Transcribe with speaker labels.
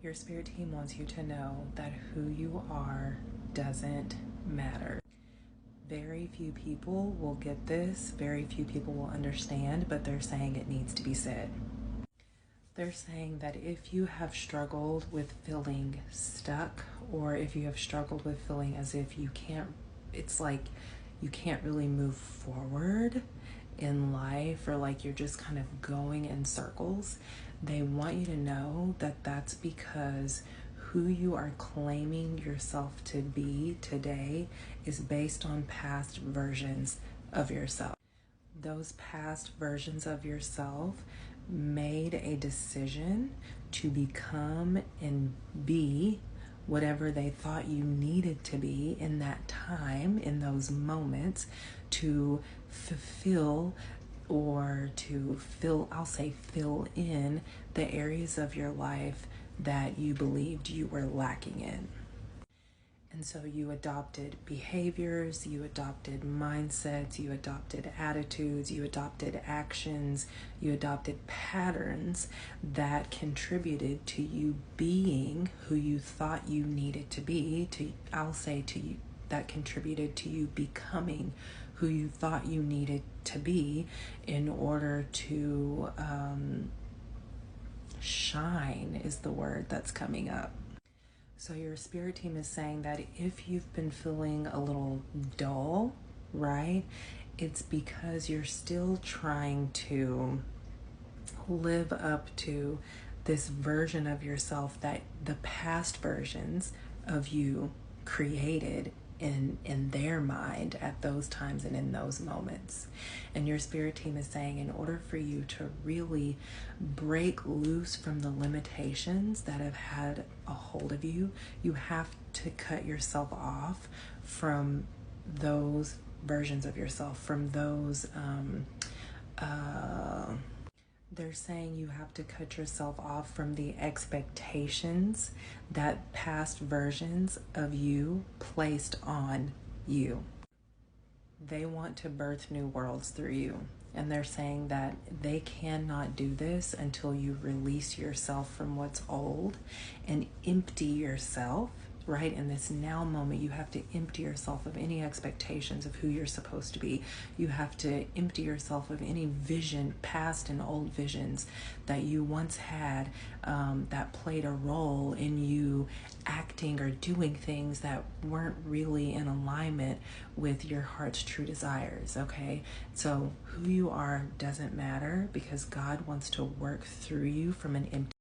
Speaker 1: Your spirit team wants you to know that who you are doesn't matter. Very few people will get this, very few people will understand, but they're saying it needs to be said. They're saying that if you have struggled with feeling stuck, or if you have struggled with feeling as if you can't, it's like you can't really move forward in life, or like you're just kind of going in circles, they want you to know that that's because who you are claiming yourself to be today is based on past versions of yourself. Those past versions of yourself made a decision to become and be whatever they thought you needed to be in that time, in those moments, to fulfill or to fill in the areas of your life that you believed you were lacking in. And so you adopted behaviors, you adopted mindsets, you adopted attitudes, you adopted actions, you adopted patterns that contributed to you being who you thought you needed to be, that contributed to you becoming who you thought you needed to be in order to shine is the word that's coming up. So your spirit team is saying that if you've been feeling a little dull, right, it's because you're still trying to live up to this version of yourself that the past versions of you created in their mind at those times and in those moments. And your spirit team is saying in order for you to really break loose from the limitations that have had a hold of you, you have to cut yourself off from those versions of yourself, from those they're saying you have to cut yourself off from the expectations that past versions of you placed on you. They want to birth new worlds through you. And they're saying that they cannot do this until you release yourself from what's old and empty yourself. Right in this now moment, you have to empty yourself of any expectations of who you're supposed to be. You have to empty yourself of any vision, past and old visions that you once had that played a role in you acting or doing things that weren't really in alignment with your heart's true desires, okay? So who you are doesn't matter because God wants to work through you from an empty